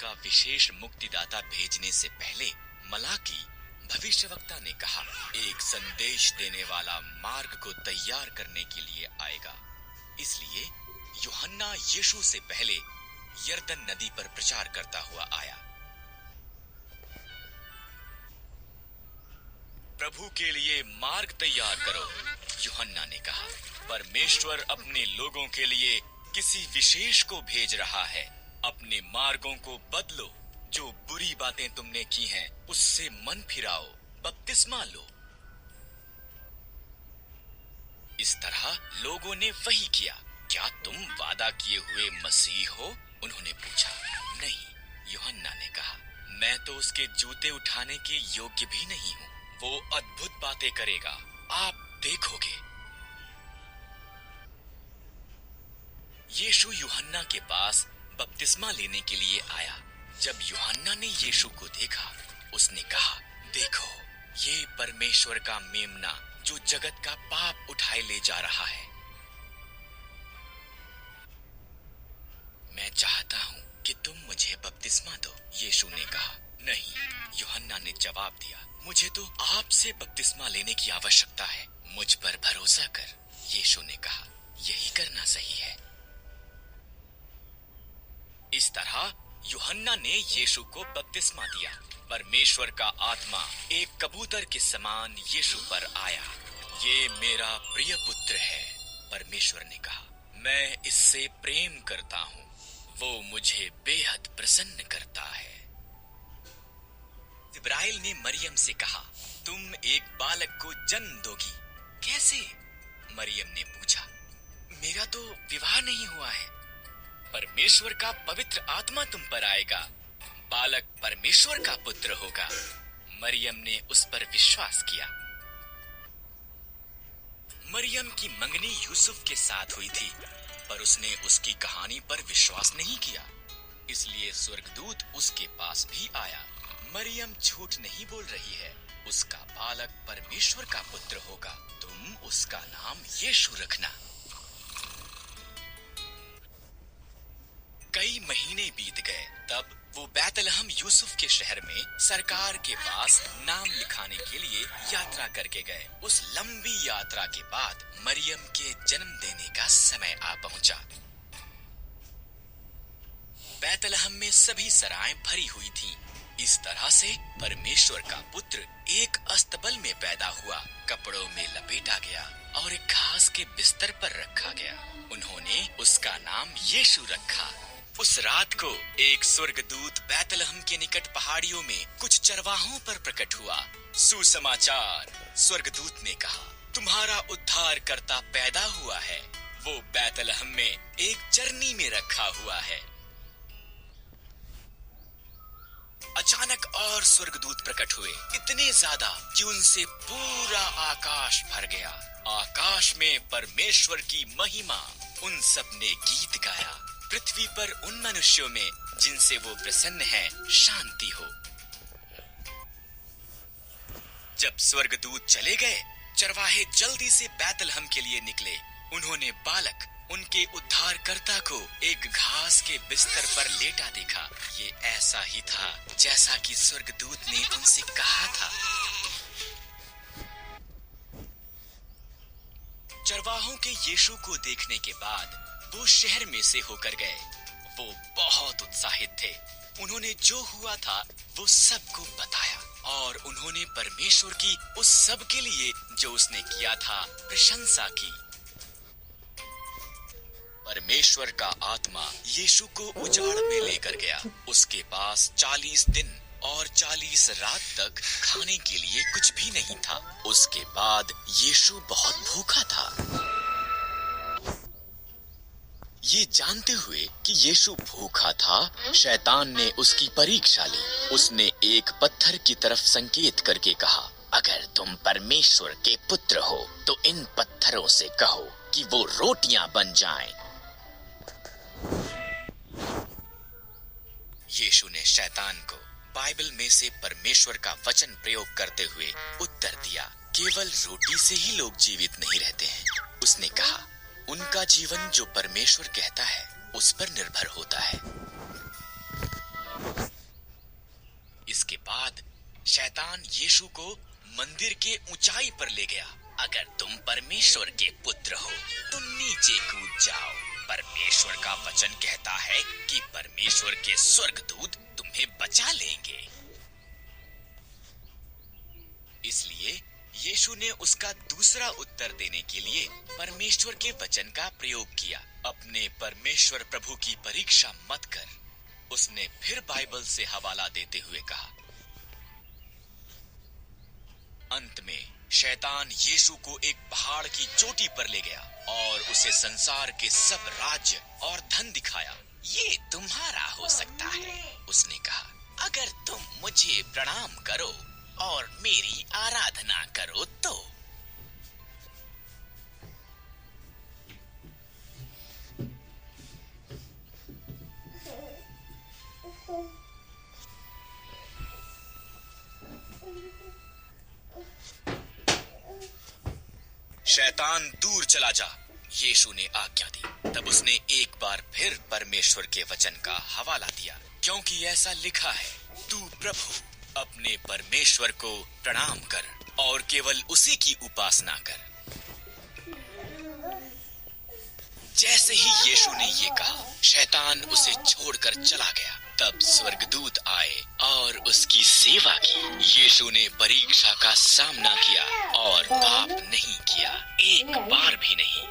का विशेष मुक्तिदाता भेजने से पहले मलाकी भविष्यवक्ता ने कहा, एक संदेश देने वाला मार्ग को तैयार करने के लिए आएगा। इसलिए यूहन्ना यीशु से पहले यरदन नदी पर प्रचार करता हुआ आया। प्रभु के लिए मार्ग तैयार करो, यूहन्ना ने कहा। परमेश्वर अपने लोगों के लिए किसी विशेष को भेज रहा है। अपने मार्गों को बदलो, जो बुरी बातें तुमने की हैं उससे मन फिराओ, बपतिस्मा लो। इस तरह लोगों ने वही किया। क्या तुम वादा किए हुए मसीह हो? उन्होंने पूछा। नहीं, यूहन्ना ने कहा, मैं तो उसके जूते उठाने के योग्य भी नहीं हूँ। वो अद्भुत बातें करेगा, आप देखोगे। यीशु यूहन्ना के पास बपतिस्मा लेने के लिए आया। जब यूहन्ना ने यीशु को देखा, उसने कहा, देखो, ये परमेश्वर का मेमना जो जगत का पाप उठाए ले जा रहा है। मैं चाहता हूँ कि तुम मुझे बपतिस्मा दो, यीशु ने कहा। नहीं, यूहन्ना ने जवाब दिया, मुझे तो आपसे बपतिस्मा लेने की आवश्यकता है। मुझ पर भरोसा कर, यीशु ने कहा। यही करना सही है। इस तरह यूहन्ना ने यीशु को बपतिस्मा दिया। परमेश्वर का आत्मा एक कबूतर के समान यीशु पर आया। ये मेरा प्रिय पुत्र है, परमेश्वर ने कहा। मैं इससे प्रेम करता हूँ, वो मुझे बेहद प्रसन्न करता है। जिब्राइल ने मरियम से कहा, तुम एक बालक को जन्म दोगी। कैसे? मरियम ने पूछा। मेरा तो विवाह नहीं हुआ है। परमेश्वर का पवित्र आत्मा तुम पर आएगा, बालक परमेश्वर का पुत्र होगा। मरियम ने उस पर विश्वास किया। मरियम की मंगनी यूसुफ के साथ हुई थी, पर उसने उसकी कहानी पर विश्वास नहीं किया। इसलिए स्वर्गदूत उसके पास भी आया। मरियम झूठ नहीं बोल रही है, उसका बालक परमेश्वर का पुत्र होगा। तुम उसका नाम यीशु रखना। कई महीने बीत गए। तब वो बैतलहम यूसुफ के शहर में सरकार के पास नाम लिखाने के लिए यात्रा करके गए। उस लंबी यात्रा के बाद मरियम के जन्म देने का समय आ पहुंचा। बैतलहम में सभी सराएं भरी हुई थीं। इस तरह से परमेश्वर का पुत्र एक अस्तबल में पैदा हुआ, कपड़ों में लपेटा गया और एक घास के बिस्तर पर रखा गया। उन्होंने उसका नाम यीशु रखा। उस रात को एक स्वर्गदूत बैतलहम के निकट पहाड़ियों में कुछ चरवाहों पर प्रकट हुआ। सुसमाचार, स्वर्गदूत ने कहा, तुम्हारा उद्धारकर्ता पैदा हुआ है। वो बैतलहम में एक चरनी में रखा हुआ है। अचानक और स्वर्गदूत प्रकट हुए, इतने ज्यादा कि उनसे पूरा आकाश भर गया। आकाश में परमेश्वर की महिमा। उन सब ने गीत गाया, पृथ्वी पर उन मनुष्यों में जिनसे वो प्रसन्न है शांति हो। जब स्वर्गदूत चले गए, चरवाहे जल्दी से बैतलहम के लिए निकले। उन्होंने बालक, उनके उद्धारकर्ता को एक घास के बिस्तर पर लेटा देखा। ये ऐसा ही था जैसा कि स्वर्गदूत ने उनसे कहा था। चरवाहों के यीशु को देखने के बाद वो शहर में से होकर गए। वो बहुत उत्साहित थे। उन्होंने जो हुआ था वो सबको बताया और उन्होंने परमेश्वर की उस सब के लिए जो उसने किया था प्रशंसा की। परमेश्वर का आत्मा यीशु को उजाड़ में लेकर गया। उसके पास 40 दिन और 40 रात तक खाने के लिए कुछ भी नहीं था। उसके बाद यीशु बहुत भूखा था। ये जानते हुए कि यीशु भूखा था, शैतान ने उसकी परीक्षा ली। उसने एक पत्थर की तरफ संकेत करके कहा, अगर तुम परमेश्वर के पुत्र हो तो इन पत्थरों से कहो कि वो रोटियां बन जाएं। यीशु ने शैतान को बाइबल में से परमेश्वर का वचन प्रयोग करते हुए उत्तर दिया, केवल रोटी से ही लोग जीवित नहीं रहते हैं। उसने कहा, उनका जीवन जो परमेश्वर कहता है उस पर निर्भर होता है। शैतान यीशु को मंदिर के ऊंचाई पर ले गया। अगर तुम परमेश्वर के पुत्र हो तो नीचे कूद जाओ। परमेश्वर का वचन कहता है कि परमेश्वर के स्वर्गदूत तुम्हें बचा लेंगे। इसलिए यीशु ने उसका दूसरा उत्तर देने के लिए परमेश्वर के वचन का प्रयोग किया। अपने परमेश्वर प्रभु की परीक्षा मत कर। उसने फिर बाइबल से हवाला देते हुए कहा। अंत में शैतान यीशु को एक पहाड़ की चोटी पर ले गया और उसे संसार के सब राज्य और धन दिखाया। ये तुम्हारा हो सकता है, उसने कहा, अगर तुम मुझे प्रणाम करो और मेरी आराधना करो तो। शैतान दूर चला जा, यीशु ने आज्ञा दी। तब उसने एक बार फिर परमेश्वर के वचन का हवाला दिया, क्योंकि ऐसा लिखा है, तू प्रभु अपने परमेश्वर को प्रणाम कर और केवल उसी की उपासना कर। जैसे ही यीशु ने ये कहा, शैतान उसे छोड़कर चला गया। तब स्वर्गदूत आए और उसकी सेवा की। यीशु ने परीक्षा का सामना किया और पाप नहीं किया, एक बार भी नहीं।